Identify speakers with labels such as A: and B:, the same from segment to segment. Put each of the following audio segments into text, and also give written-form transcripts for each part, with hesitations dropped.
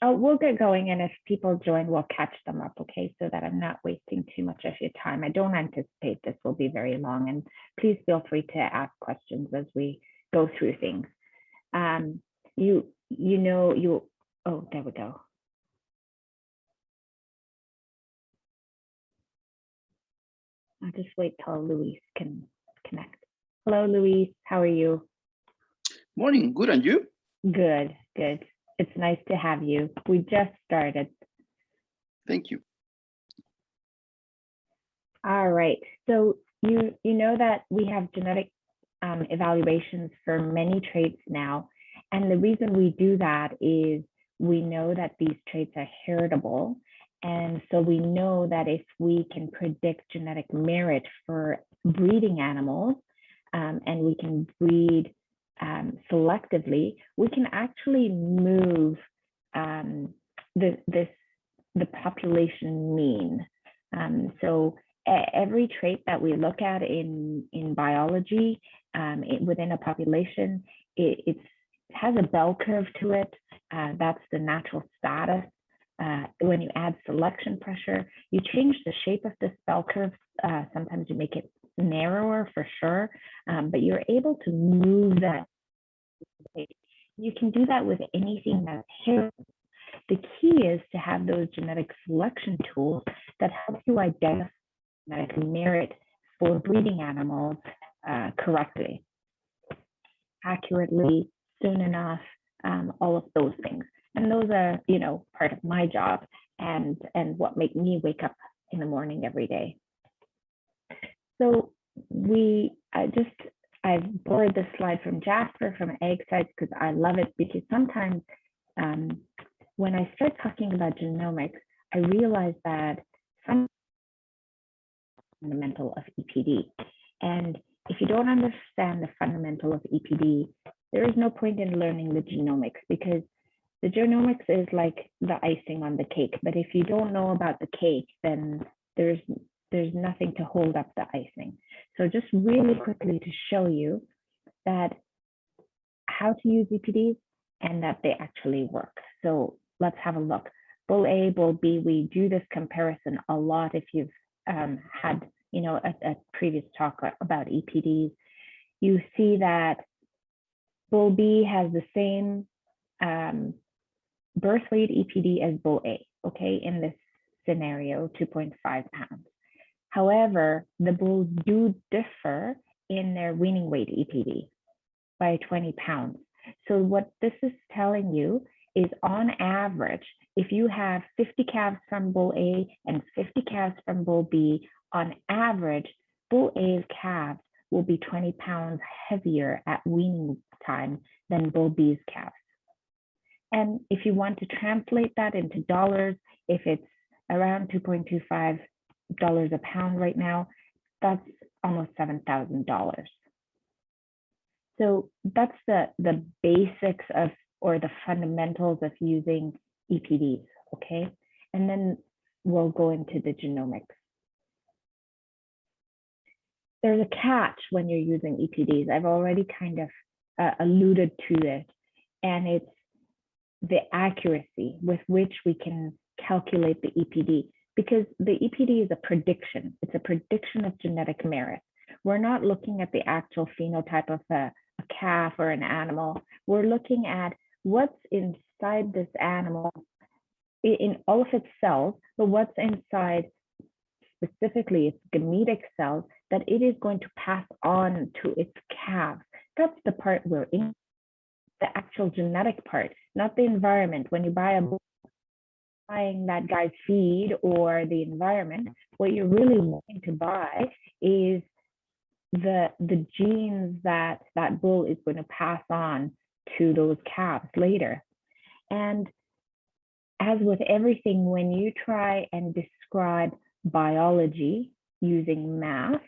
A: Oh, we'll get going, and if people join, we'll catch them up, okay? So that I'm not wasting too much of your time. I don't anticipate this will be very long, and please feel free to ask questions as we go through things. Oh, there we go. I'll just wait till Luis can connect. Hello, Luis. How are you?
B: Morning. Good. And you?
A: Good, good. It's nice to have you. We just started.
B: Thank you.
A: All right. So you know that we have genetic evaluations for many traits now. And the reason we do that is we know that these traits are heritable. And so we know that if we can predict genetic merit for breeding animals, and we can breed selectively, we can actually move the population mean. So every trait that we look at in biology within a population, it has a bell curve to it. That's the natural status. When you add selection pressure, you change the shape of this bell curve. Sometimes you make it narrower for sure, but you're able to move that. You can do that with anything that's heritable. The key is to have those genetic selection tools that help you identify genetic merit for breeding animals correctly, accurately, soon enough, all of those things. And those are, part of my job and what make me wake up in the morning every day. So I've borrowed this slide from Jasper from Egg Sites because I love it, because sometimes when I start talking about genomics, I realize that some fundamental of EPD. And if you don't understand the fundamental of EPD, there is no point in learning the genomics, because the genomics is like the icing on the cake. But if you don't know about the cake, then there's nothing to hold up the icing. So just really quickly to show you that how to use EPDs and that they actually work. So let's have a look. Bull A, Bull B, we do this comparison a lot if you've had a previous talk about EPDs. You see that Bull B has the same birth weight EPD as Bull A, okay, in this scenario, 2.5 pounds. However, the bulls do differ in their weaning weight EPD by 20 pounds. So what this is telling you is, on average, if you have 50 calves from Bull A and 50 calves from Bull B, on average, Bull A's calves will be 20 pounds heavier at weaning time than Bull B's calves. And if you want to translate that into dollars, if it's around $2.25 a pound right now, that's almost $7,000. So that's the basics of, or the fundamentals of using EPDs, okay? And then we'll go into the genomics. There's a catch when you're using EPDs. I've already kind of alluded to it, and it's the accuracy with which we can calculate the EPD, because the EPD is a prediction. It's a prediction of genetic merit. We're not looking at the actual phenotype of a calf or an animal. We're looking at what's inside this animal in all of its cells, but what's inside specifically its gametic cells that it is going to pass on to its calves. That's the part we're in, the actual genetic part, not the environment. When you buy a book, buying that guy's feed or the environment, what you're really wanting to buy is the genes that that bull is going to pass on to those calves later. And as with everything, when you try and describe biology using math,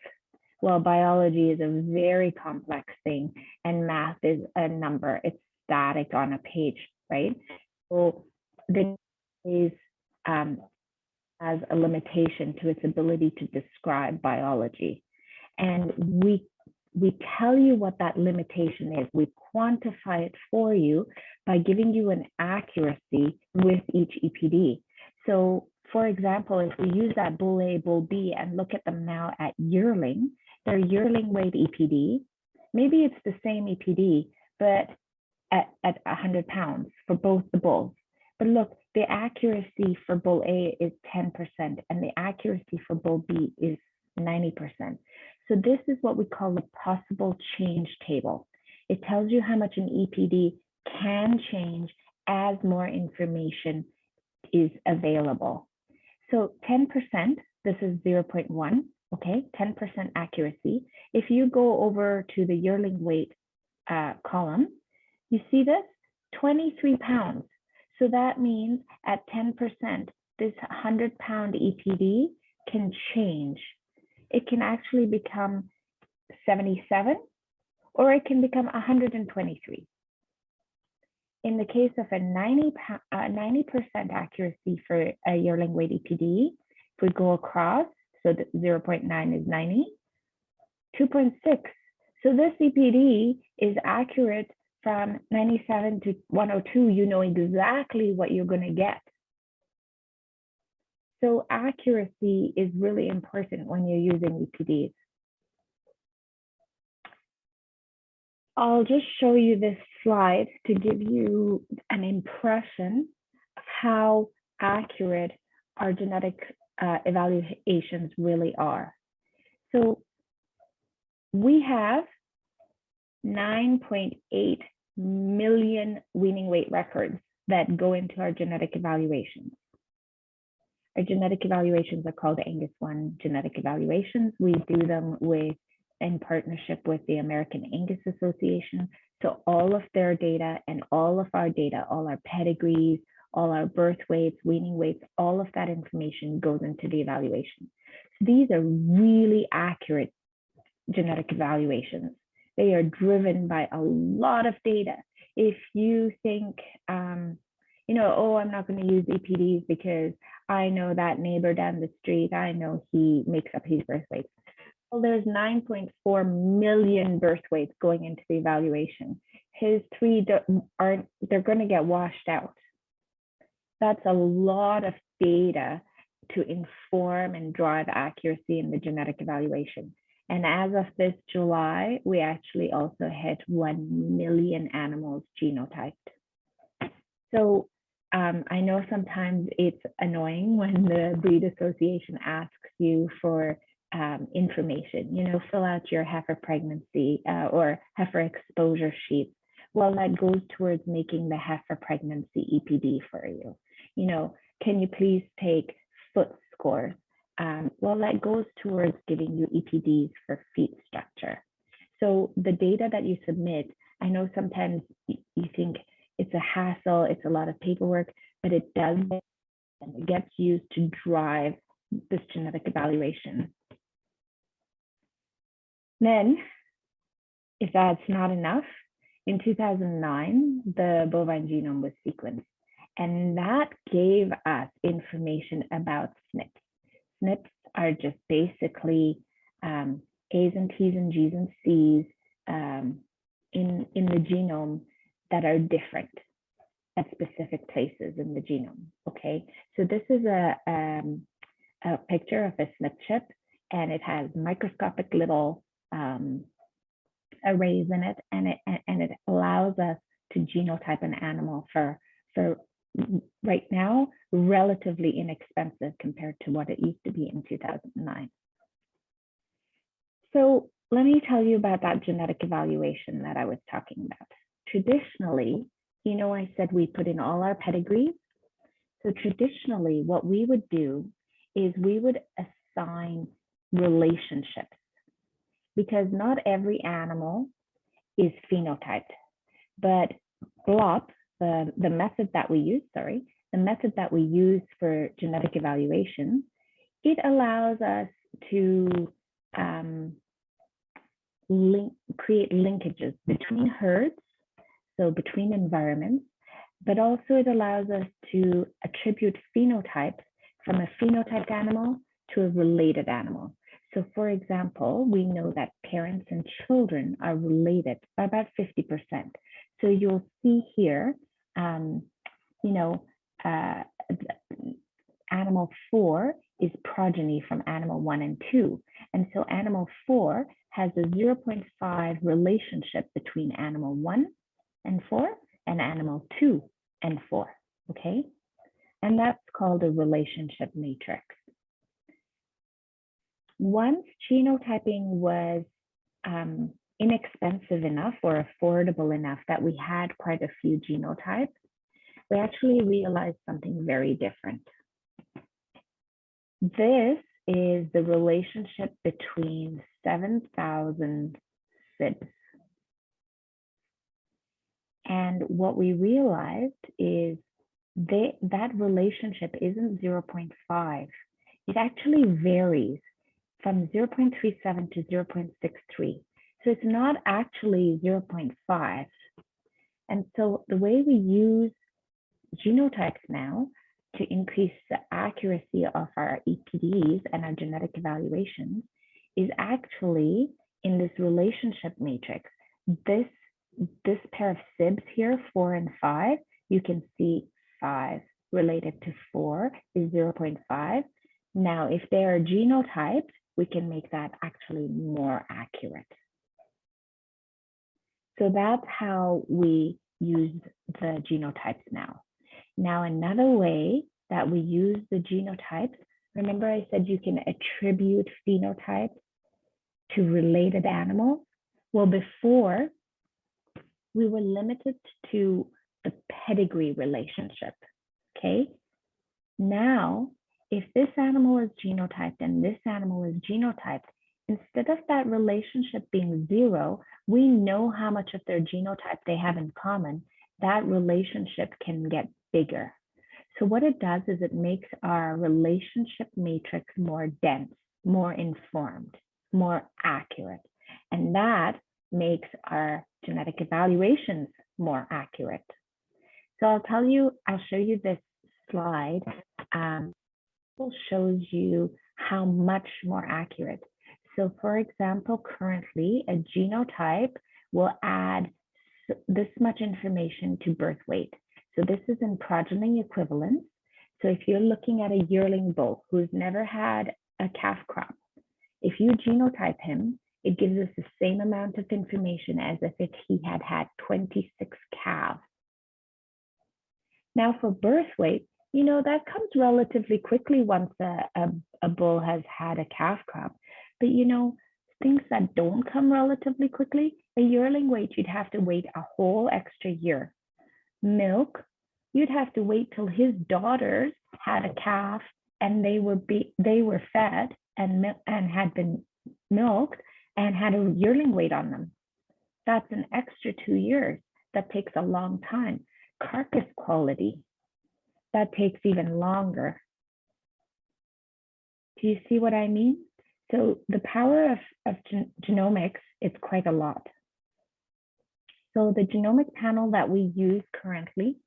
A: well, biology is a very complex thing, and math is a number. It's static on a page, right? So the is has a limitation to its ability to describe biology. And we tell you what that limitation is. We quantify it for you by giving you an accuracy with each EPD. So for example, if we use that bull A, bull B, and look at them now at yearling, their yearling weight EPD, maybe it's the same EPD, but at 100 pounds for both the bulls. But look, the accuracy for bull A is 10%, and the accuracy for bull B is 90%. So this is what we call the possible change table. It tells you how much an EPD can change as more information is available. So 10%, this is 0.1, okay, 10% accuracy. If you go over to the yearling weight column, you see this, 23 pounds. So that means at 10%, this 100-pound EPD can change. It can actually become 77, or it can become 123. In the case of a 90% accuracy for a yearling weight EPD, if we go across, so that 0.9 is 90, 2.6. So this EPD is accurate from 97 to 102. You know exactly what you're going to get. So accuracy is really important when you're using EPDs. I'll just show you this slide to give you an impression of how accurate our genetic evaluations really are. So we have 9.8 million weaning weight records that go into our genetic evaluations. Our genetic evaluations are called Angus genetic evaluations. We do them in partnership with the American Angus Association. So all of their data and all of our data, all our pedigrees, all our birth weights, weaning weights, all of that information goes into the evaluation. So these are really accurate genetic evaluations. They are driven by a lot of data. If you think, oh, I'm not going to use EPDs because I know that neighbor down the street, I know he makes up his birth weight. Well, there's 9.4 million birth weights going into the evaluation. His 3 aren't, they're going to get washed out. That's a lot of data to inform and drive accuracy in the genetic evaluation. And as of this July, we actually also hit 1 million animals genotyped. So I know sometimes it's annoying when the breed association asks you for information, fill out your heifer pregnancy or heifer exposure sheet. Well, that goes towards making the heifer pregnancy EPD for you. Can you please take foot scores? Well, that goes towards giving you EPDs for feet structure. So the data that you submit, I know sometimes you think it's a hassle, it's a lot of paperwork, but it does, and it gets used to drive this genetic evaluation. Then, if that's not enough, in 2009, the bovine genome was sequenced, and that gave us information about SNPs. SNPs are just basically A's and T's and G's and C's in the genome that are different at specific places in the genome. Okay, so this is a picture of a SNP chip, and it has microscopic little arrays in it, and it allows us to genotype an animal for right now relatively inexpensive compared to what it used to be in 2009. So let me tell you about that genetic evaluation that I was talking about. Traditionally, I said we put in all our pedigrees. So traditionally, what we would do is we would assign relationships, because not every animal is phenotyped, but BLOP, the method that we use for genetic evaluation, it allows us to create linkages between herds, so between environments, but also it allows us to attribute phenotypes from a phenotyped animal to a related animal. So So for example, we know that parents and children are related by about 50%. So you'll see here, animal 4 is progeny from animal 1 and 2. And so animal 4 has a 0.5 relationship between animal 1 and 4 and animal 2 and 4, okay? And that's called a relationship matrix. Once genotyping was inexpensive enough or affordable enough that we had quite a few genotypes, we actually realized something very different. This is the relationship between 7,000 SIBs. And what we realized is that relationship isn't 0.5. It actually varies from 0.37 to 0.63. So it's not actually 0.5. And so the way we use genotypes now to increase the accuracy of our EPDs and our genetic evaluations is actually in this relationship matrix. This pair of SIBs here, 4 and 5, you can see 5 related to 4 is 0.5. Now, if they are genotypes, we can make that actually more accurate. So that's how we use the genotypes now. Now, another way that we use the genotypes, remember I said you can attribute phenotypes to related animals? Well, before, we were limited to the pedigree relationship, okay? Now, if this animal is genotyped and this animal is genotyped, instead of that relationship being 0, we know how much of their genotype they have in common. That relationship can get bigger. So what it does is it makes our relationship matrix more dense, more informed, more accurate. And that makes our genetic evaluations more accurate. So I'll show you this slide. It shows you how much more accurate. So for example, currently a genotype will add this much information to birth weight. So this is in progeny equivalence. So if you're looking at a yearling bull who's never had a calf crop, if you genotype him, it gives us the same amount of information as if he had had 26 calves. Now for birth weight, that comes relatively quickly once a bull has had a calf crop. But things that don't come relatively quickly, a yearling weight, you'd have to wait a whole extra year. Milk, you'd have to wait till his daughters had a calf and they were fed and had been milked and had a yearling weight on them. That's an extra 2 years. That takes a long time. Carcass quality, that takes even longer. Do you see what I mean? So the power of genomics, it's quite a lot. So the genomic panel that we use currently,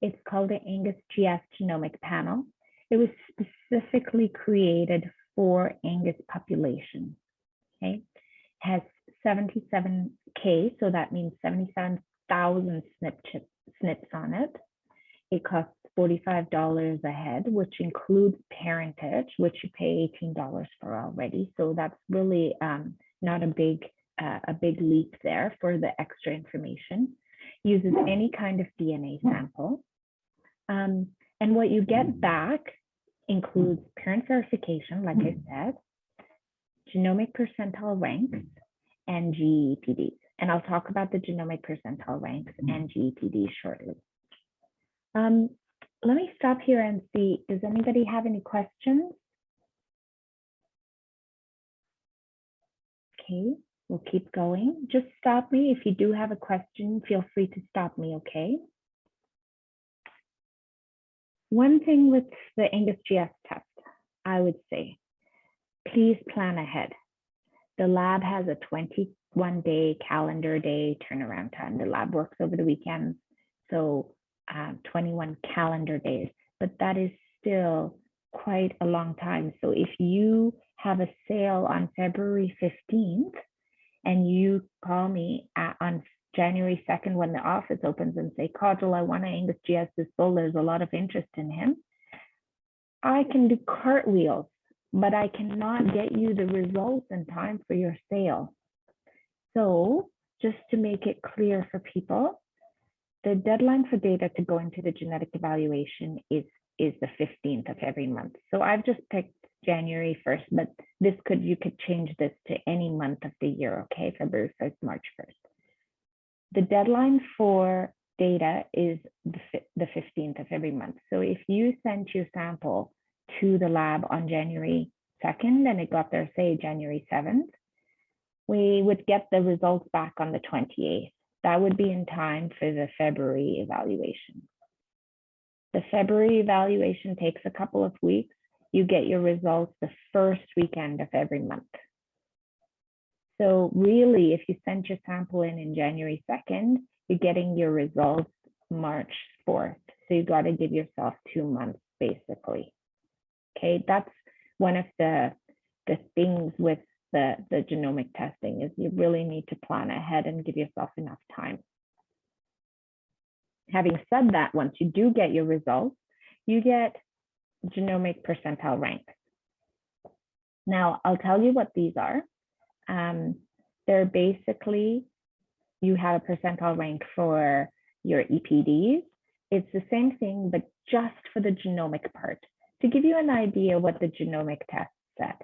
A: it's called the Angus GS Genomic Panel. It was specifically created for Angus population, okay? It has 77K, so that means 77,000 SNPs on it. It costs $45 a head, which includes parentage, which you pay $18 for already. So that's really not a big leap there for the extra information. Uses any kind of DNA sample. And what you get back includes parent verification, like I said, genomic percentile ranks, and GEPDs. And I'll talk about the genomic percentile ranks and GEPDs shortly. Let me stop here and see, does anybody have any questions? Okay, we'll keep going. Just stop me. If you do have a question, feel free to stop me, okay? One thing with the Angus GS test, I would say, please plan ahead. The lab has a 21-day calendar day turnaround time. The lab works over the weekends, so 21 calendar days, but that is still quite a long time. So if you have a sale on February 15th and you call me on January 2nd when the office opens and say, Kajal, I want to Angus GS this bull, there's a lot of interest in him, I can do cartwheels, but I cannot get you the results in time for your sale. So just to make it clear for people, the deadline for data to go into the genetic evaluation is the 15th of every month. So I've just picked January 1st, but you could change this to any month of the year, okay? February 1st, March 1st. The deadline for data is the 15th of every month. So if you sent your sample to the lab on January 2nd and it got there, say, January 7th, we would get the results back on the 28th. That would be in time for the February evaluation. The February evaluation takes a couple of weeks. You get your results the first weekend of every month. So really, if you send your sample in January 2nd, you're getting your results March 4th. So you got to give yourself 2 months, basically. Okay, that's one of the things with the genomic testing is you really need to plan ahead and give yourself enough time. Having said that, once you do get your results, you get genomic percentile ranks. Now, I'll tell you what these are. They're basically, you have a percentile rank for your EPDs. It's the same thing, but just for the genomic part. To give you an idea what the genomic test said,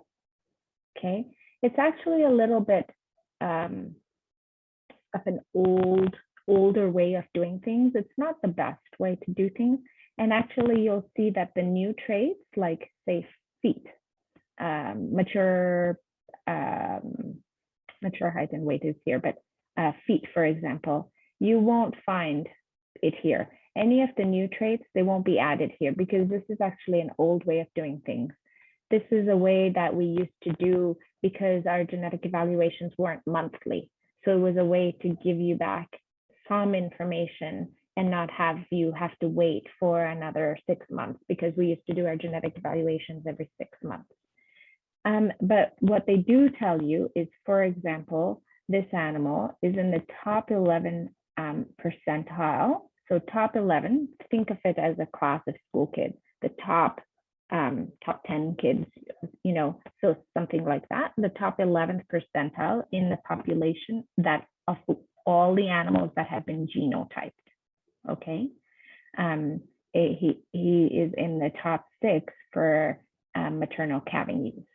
A: okay? It's actually a little bit of an older way of doing things. It's not the best way to do things. And actually, you'll see that the new traits, like say feet, mature height and weight is here, but feet, for example, you won't find it here. Any of the new traits, they won't be added here because this is actually an old way of doing things. This is a way that we used to do because our genetic evaluations weren't monthly. So it was a way to give you back some information and not have you have to wait for another 6 months because we used to do our genetic evaluations every 6 months. But what they do tell you is, for example, this animal is in the top 11 percentile. So top 11, think of it as a class of school kids, the top 10 kids, you know, so something like that, the top 11th percentile in the population that of all the animals that have been genotyped, okay? He is in the top 6 for maternal calving use,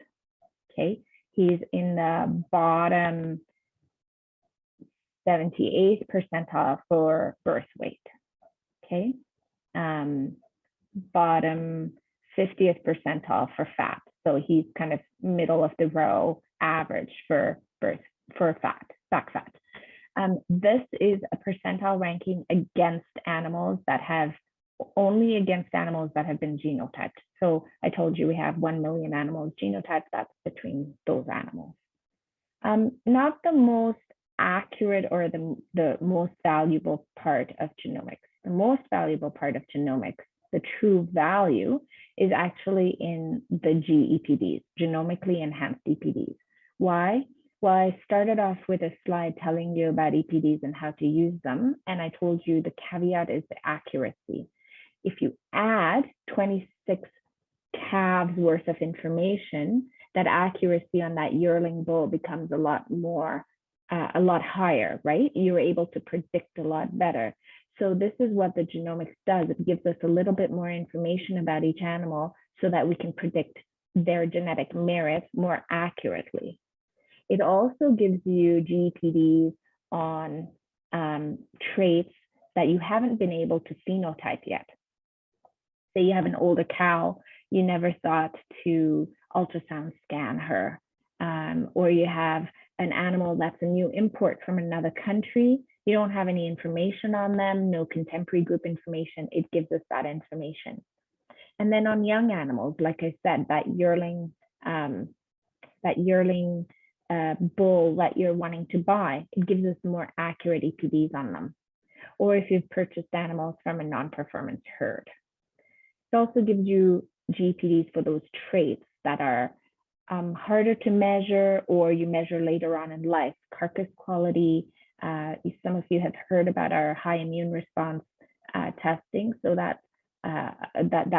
A: okay? He's in the bottom 78th percentile for birth weight, okay? Bottom 50th percentile for fat. So he's kind of middle of the row average for back fat. This is a percentile ranking against animals that have been genotyped. So I told you we have 1 million animals genotyped. That's between those animals. Not the most accurate or the most valuable part of genomics. The most valuable part of genomics, the true value, is actually in the GEPDs, genomically enhanced EPDs. Why? Well, I started off with a slide telling you about EPDs and how to use them. And I told you the caveat is the accuracy. If you add 26 calves worth of information, that accuracy on that yearling bull becomes a lot higher, right? You're able to predict a lot better. So this is what the genomics does. It gives us a little bit more information about each animal so that we can predict their genetic merits more accurately. It also gives you GEPDs on traits that you haven't been able to phenotype yet. Say you have an older cow, you never thought to ultrasound scan her, or you have an animal that's a new import from another country, you don't have any information on them, no contemporary group information, it gives us that information. And then on young animals, like I said, that yearling bull that you're wanting to buy, it gives us more accurate EPDs on them. Or if you've purchased animals from a non-performance herd. It also gives you GPDs for those traits that are harder to measure, or you measure later on in life. Carcass quality, some of you have heard about our high immune response testing, so that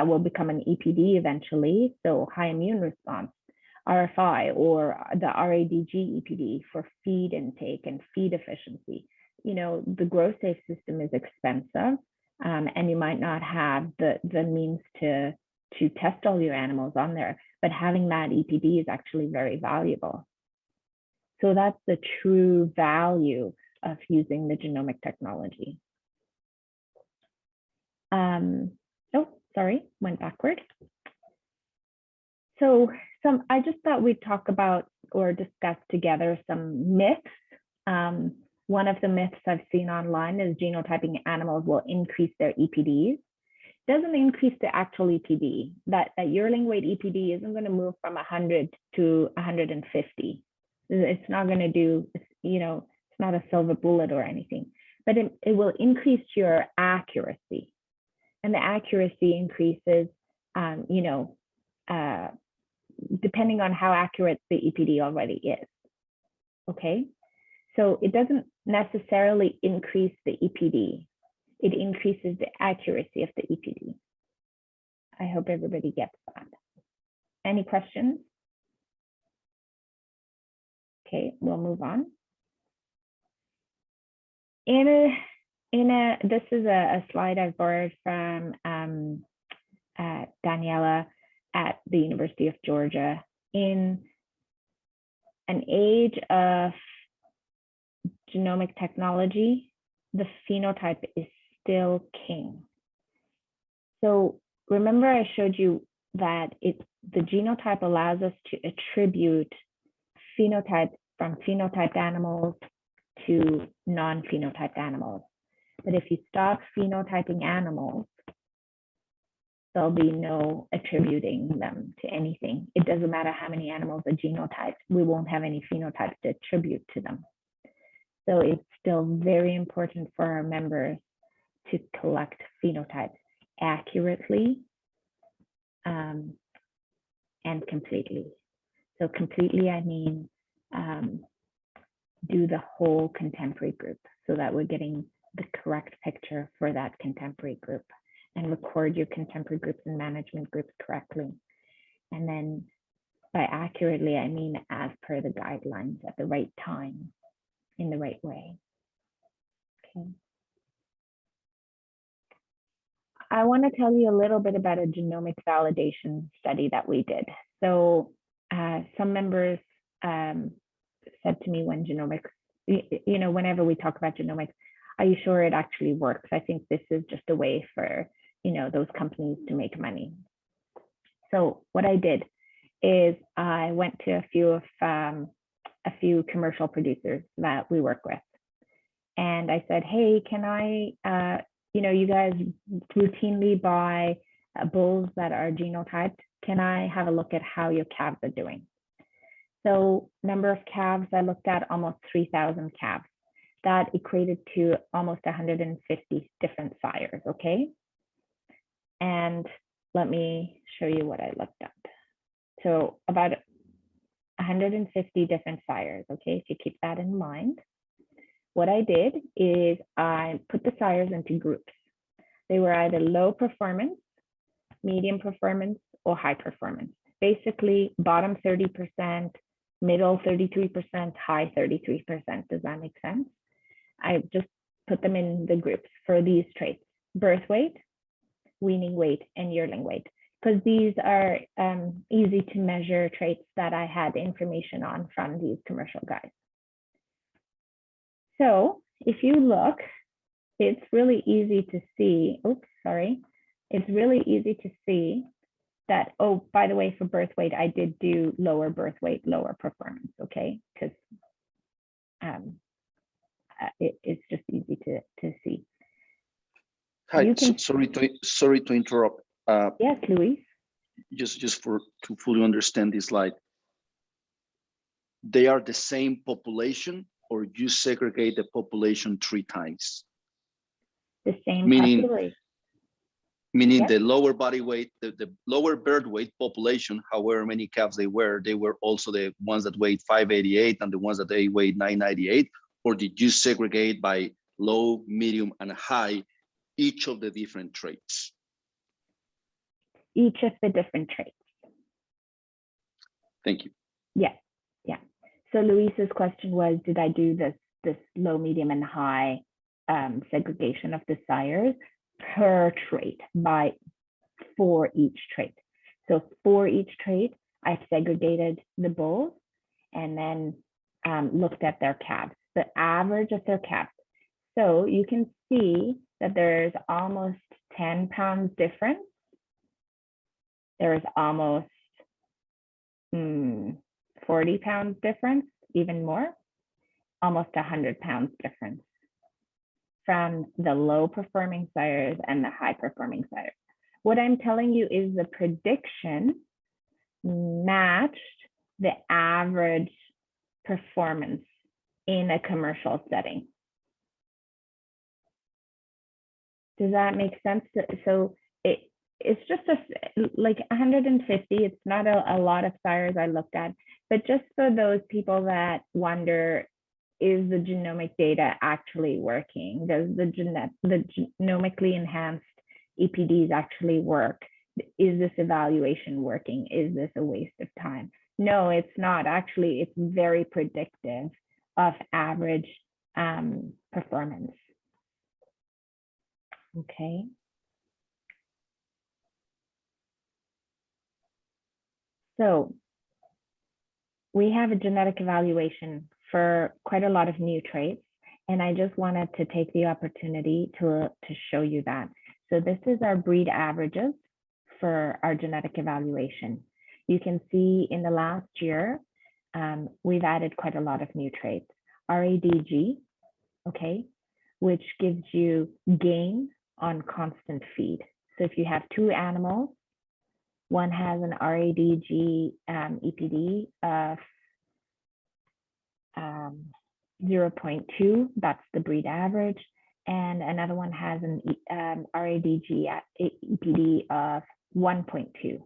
A: will become an EPD eventually. So high immune response, RFI, or the RADG EPD for feed intake and feed efficiency. You know, the GrowSafe system is expensive, and you might not have the means to test all your animals on there, but having that EPD is actually very valuable. So that's the true value of using the genomic technology. Oh, sorry, went backward. So I just thought we'd talk about or discuss together some myths. One of the myths I've seen online is genotyping animals will increase their EPDs. Doesn't increase the actual EPD. That yearling weight EPD isn't going to move from 100 to 150. It's not going to do, you know, it's not a silver bullet or anything, but it will increase your accuracy. And the accuracy increases, you know, depending on how accurate the EPD already is. Okay, so it doesn't necessarily increase the EPD. It increases the accuracy of the EPD. I hope everybody gets that. Any questions? Okay, we'll move on. This is a slide I've borrowed from Daniela at the University of Georgia. In an age of genomic technology, the phenotype is still king. So remember I showed you that the genotype allows us to attribute phenotype from phenotyped animals to non-phenotyped animals. But if you stop phenotyping animals, there'll be no attributing them to anything. It doesn't matter how many animals are genotyped, we won't have any phenotypes to attribute to them. So it's still very important for our members to collect phenotypes accurately and completely. So completely, I mean, do the whole contemporary group so that we're getting the correct picture for that contemporary group, and record your contemporary groups and management groups correctly. And then by accurately, I mean as per the guidelines at the right time, in the right way. Okay. I want to tell you a little bit about a genomic validation study that we did. So some members said to me when genomics, you know, whenever we talk about genomics, are you sure it actually works? I think this is just a way for, you know, those companies to make money. So what I did is I went to a few commercial producers that we work with. And I said, hey, can I, you know, you guys routinely buy bulls that are genotyped. Can I have a look at how your calves are doing? So number of calves, I looked at almost 3,000 calves. That equated to almost 150 different sires, okay? And let me show you what I looked at. So about 150 different sires, okay? If you keep that in mind. What I did is I put the sires into groups. They were either low performance, medium performance, or high performance. Basically, bottom 30%, middle 33%, high 33%. Does that make sense? I just put them in the groups for these traits: birth weight, weaning weight, and yearling weight, because these are easy to measure traits that I had information on from these commercial guys. So if you look, it's really easy to see, oops, sorry. It's really easy to see that, oh, by the way, for birth weight, I did do lower birth weight, lower performance, okay? Because it's just easy to see.
B: Hi, sorry to interrupt.
A: Yes, Luis.
B: Just to fully understand this slide. They are the same population, or you segregate the population 3 times?
A: The same
B: Meaning,
A: population.
B: Meaning
A: Yes.
B: the lower body weight, the lower bird weight population, however many calves they were also the ones that weighed 588 and the ones that they weighed 998? Or did you segregate by low, medium, and high each of the different traits?
A: Each of the different traits.
B: Thank you.
A: Yeah, yeah. So Luisa's question was, did I do this low, medium, and high segregation of the sires per trait for each trait? So for each trait, I segregated the bulls and then looked at their calves, the average of their calves. So you can see that there's almost 10 pounds difference. There is almost 40 pounds difference, even more, almost 100 pounds difference from the low performing sires and the high performing sires. What I'm telling you is the prediction matched the average performance in a commercial setting. Does that make sense? So it's just like 150. It's not a lot of sires I looked at, but just for those people that wonder, is the genomic data actually working? Does the genomically enhanced EPDs actually work? Is this evaluation working? Is this a waste of time? No, it's not. Actually, it's very predictive of average performance. Okay. So we have a genetic evaluation for quite a lot of new traits, and I just wanted to take the opportunity to show you that. So this is our breed averages for our genetic evaluation. You can see in the last year, we've added quite a lot of new traits. RADG, okay, which gives you gain on constant feed. So if you have two animals, one has an RADG EPD of 0.2, that's the breed average, and another one has an RADG EPD of 1.2.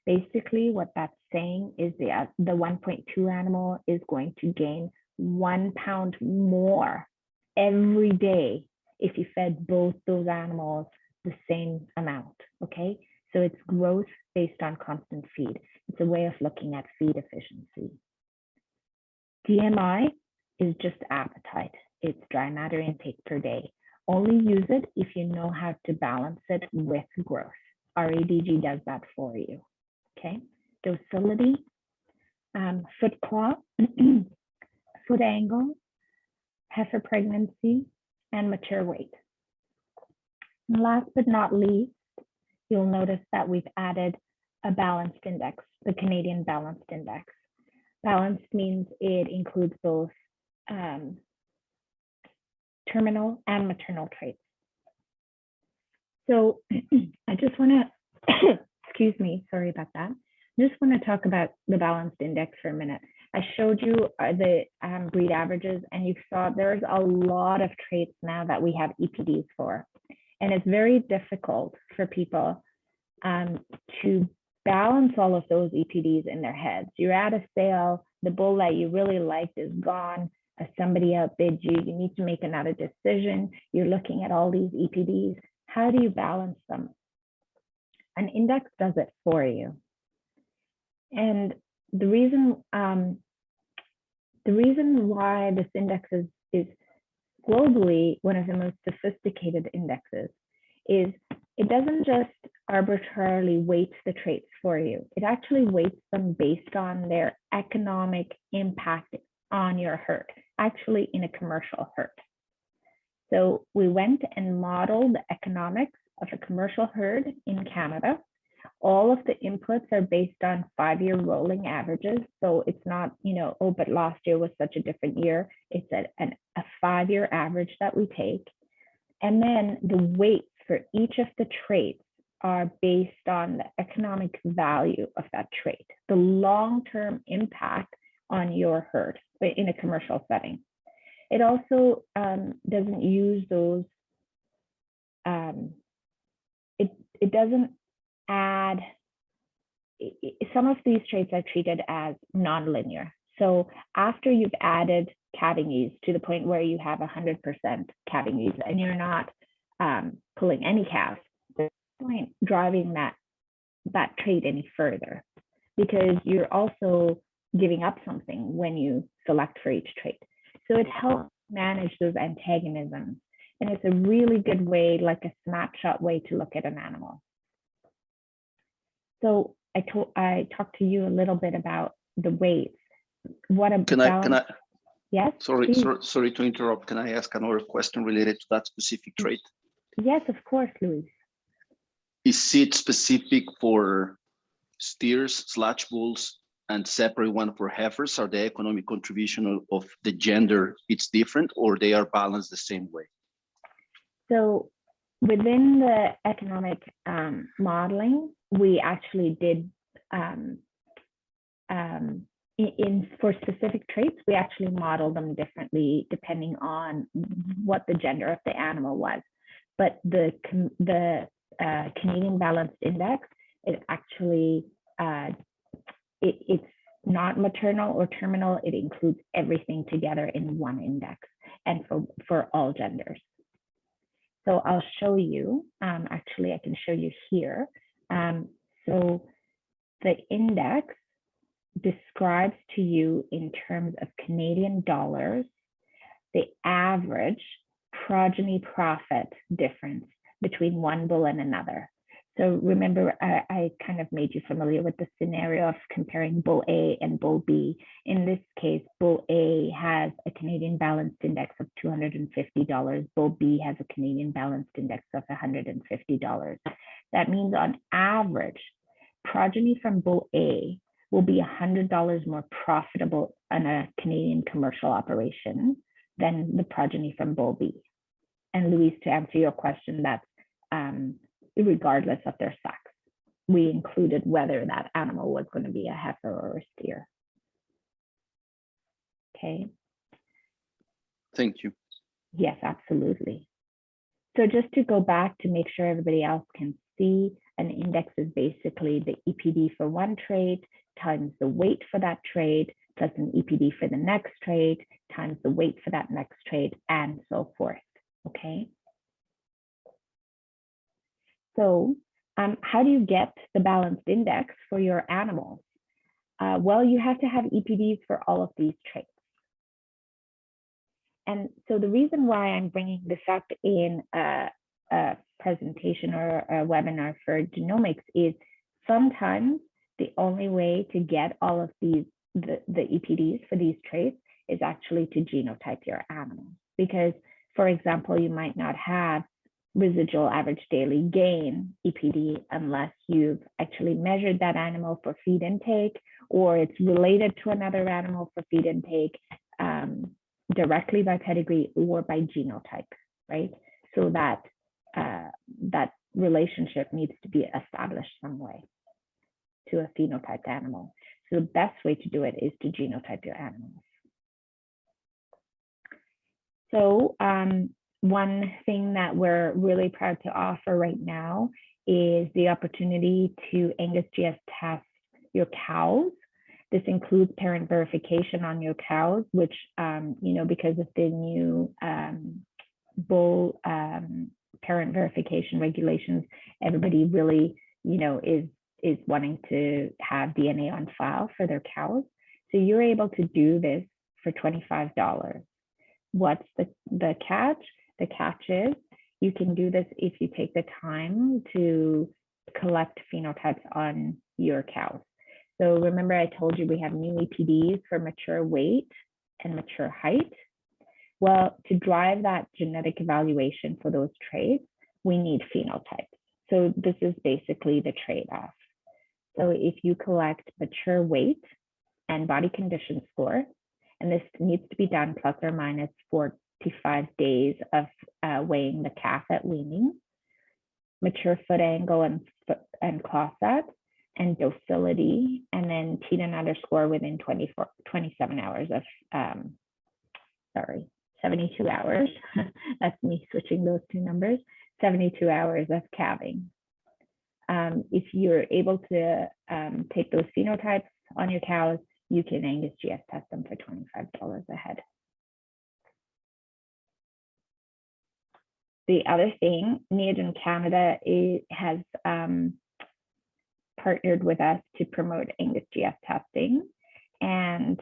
A: Basically, what that's saying is the 1.2 animal is going to gain 1 pound more every day if you fed both those animals the same amount, okay? So it's growth based on constant feed. It's a way of looking at feed efficiency. DMI is just appetite. It's dry matter intake per day. Only use it if you know how to balance it with growth. RADG does that for you, okay? Docility, foot claw, foot angle, heifer pregnancy, and mature weight. And last but not least, you'll notice that we've added a balanced index, the Canadian Balanced Index. Balanced means it includes both terminal and maternal traits. So I just want to, excuse me, sorry about that. I just want to talk about the balanced index for a minute. I showed you the breed averages, and you saw there's a lot of traits now that we have EPDs for. And it's very difficult for people to balance all of those EPDs in their heads. You're at a sale, the bull that you really liked is gone, somebody outbid you, you need to make another decision, you're looking at all these EPDs. How do you balance them? An index does it for you. And the reason why this index is globally one of the most sophisticated indexes is it doesn't just arbitrarily weight the traits for you. It actually weights them based on their economic impact on your herd, actually in a commercial herd. So we went and modeled the economics of a commercial herd in Canada. All of the inputs are based on 5-year rolling averages. So it's not, oh, but last year was such a different year. It's a 5-year average that we take. And then the weights for each of the traits are based on the economic value of that trait, the long-term impact on your herd in a commercial setting. It also doesn't use those, it doesn't add, some of these traits are treated as nonlinear. So after you've added calving ease to the point where you have 100% calving ease and you're not pulling any calves, there's no point driving that trait any further, because you're also giving up something when you select for each trait. So it helps manage those antagonisms. And it's a really good way, like a snapshot way to look at an animal. So I talked to you a little bit about the weights. What about?
B: Can I?
A: Yes.
B: Sorry to interrupt. Can I ask another question related to that specific trait?
A: Yes, of course, Luis.
B: Is it specific for steers/bulls and separate one for heifers? Are the economic contribution of the gender, it's different, or they are balanced the same way?
A: So within the economic modeling, we actually did, for specific traits, we actually model them differently depending on what the gender of the animal was. But the Canadian Balanced Index, it actually, it's not maternal or terminal. It includes everything together in one index, and for all genders. So I'll show you, actually I can show you here. So the index describes to you in terms of Canadian dollars, the average progeny profit difference between one bull and another. So remember, I kind of made you familiar with the scenario of comparing bull A and bull B. In this case, bull A has a Canadian Balanced Index of $250. Bull B has a Canadian Balanced Index of $150. That means on average, progeny from bull A will be $100 more profitable in a Canadian commercial operation than the progeny from bull B. And Luis, to answer your question, that's regardless of their sex. We included whether that animal was going to be a heifer or a steer. Okay.
B: Thank you.
A: Yes, absolutely. So just to go back to make sure everybody else can see, an index is basically the EPD for one trait times the weight for that trait plus an EPD for the next trait times the weight for that next trait, and so forth. Okay. So how do you get the balanced index for your animals? Well, you have to have EPDs for all of these traits. And so the reason why I'm bringing this up in a presentation or a webinar for genomics is sometimes the only way to get all of these, the EPDs for these traits is actually to genotype your animals. Because, for example, you might not have residual average daily gain EPD unless you've actually measured that animal for feed intake, or it's related to another animal for feed intake directly by pedigree or by genotype, right? So that that relationship needs to be established some way to a phenotyped animal. So the best way to do it is to genotype your animals. So one thing that we're really proud to offer right now is the opportunity to Angus GS test your cows. This includes parent verification on your cows, which, you know, because of the new bull parent verification regulations, everybody really, you know, is wanting to have DNA on file for their cows. So you're able to do this for $25. What's the catch? The catch is you can do this if you take the time to collect phenotypes on your cows. So remember I told you we have new EPDs for mature weight and mature height. Well, to drive that genetic evaluation for those traits, we need phenotypes. So this is basically the trade-off. So if you collect mature weight and body condition score, and this needs to be done plus or minus 45 days of weighing the calf at weaning, mature foot angle and claw set, and docility, and then teat and udder score within 27 hours of, 72 hours. That's me switching those two numbers, 72 hours of calving. if you're able to take those phenotypes on your cows, you can Angus GS test them for $25 a head. The other thing, Neogen Canada has partnered with us to promote Angus GS testing. And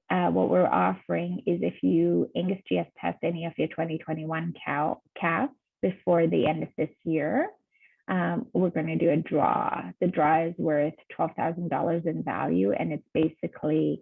A: what we're offering is if you Angus GS test any of your 2021 calves before the end of this year, we're going to do a draw. The draw is worth $12,000 in value, and it's basically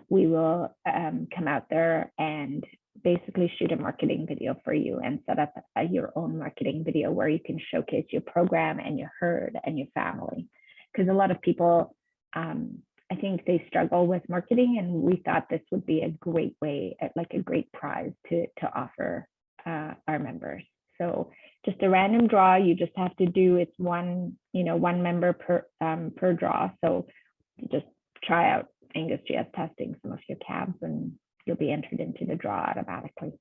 A: we will come out there and basically shoot a marketing video for you and set up your own marketing video where you can showcase your program and your herd and your family. Because a lot of people, I think they struggle with marketing, and we thought this would be a great way, like a great prize to offer our members. So just a random draw, you just have to do, it's one member per draw. So just try out Angus GS testing some of your calves and you'll be entered into the draw automatically.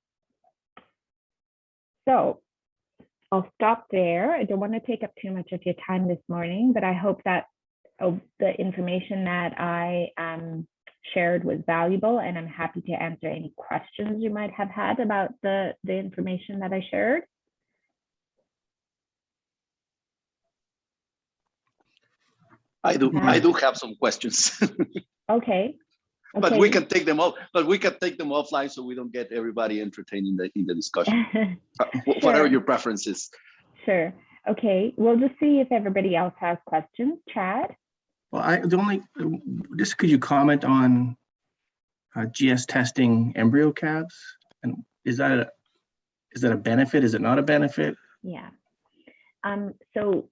A: So I'll stop there. I don't want to take up too much of your time this morning, but I hope that the information that I shared was valuable, and I'm happy to answer any questions you might have had about the information that I shared.
B: I do have some questions.
A: Okay.
B: But we can take them off. But we can take them offline so we don't get everybody entertained in the discussion.
A: Sure.
B: Whatever your preference is.
A: Sure. Okay. We'll just see if everybody else has questions. Chad.
C: Well, just could you comment on GS testing embryo calves, and is that a benefit? Is it not a benefit?
A: Yeah. So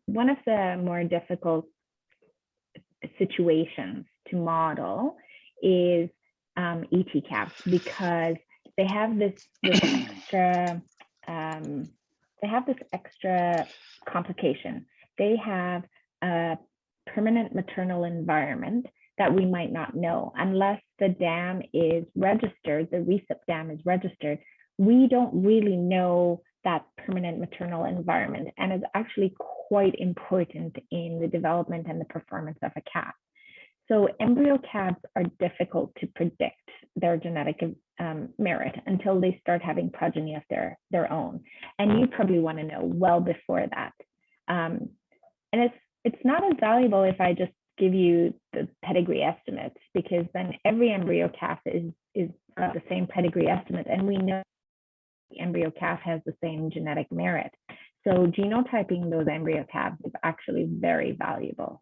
A: one of the more difficult situations to model is ET calves, because they have this extra complication. They have a permanent maternal environment that we might not know unless the dam is registered, the recip dam is registered. We don't really know that permanent maternal environment, and it's actually quite important in the development and the performance of a calf. So embryo calves are difficult to predict their genetic merit until they start having progeny of their own. And you probably want to know well before that. And it's not as valuable if I just give you the pedigree estimates, because then every embryo calf is the same pedigree estimate, and we know the embryo calf has the same genetic merit. So genotyping those embryo calves is actually very valuable.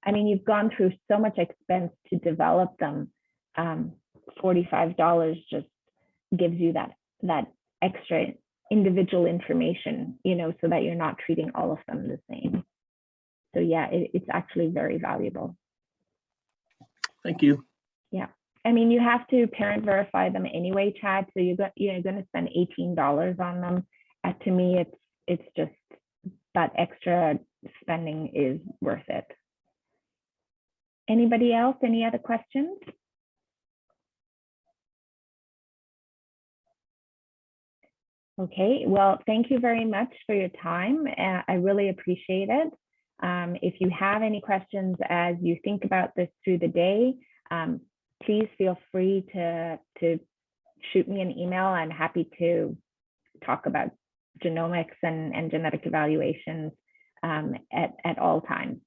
A: I mean, you've gone through so much expense to develop them. $45 just gives you that extra individual information, so that you're not treating all of them the same. So yeah, it's actually very valuable.
C: Thank you.
A: Yeah. I mean, you have to parent verify them anyway, Chad. So you're going to spend $18 on them. To me, it's just that extra spending is worth it. Anybody else? Any other questions? Okay, well, thank you very much for your time. I really appreciate it. If you have any questions as you think about this through the day, please feel free to shoot me an email. I'm happy to talk about genomics and genetic evaluations at all times.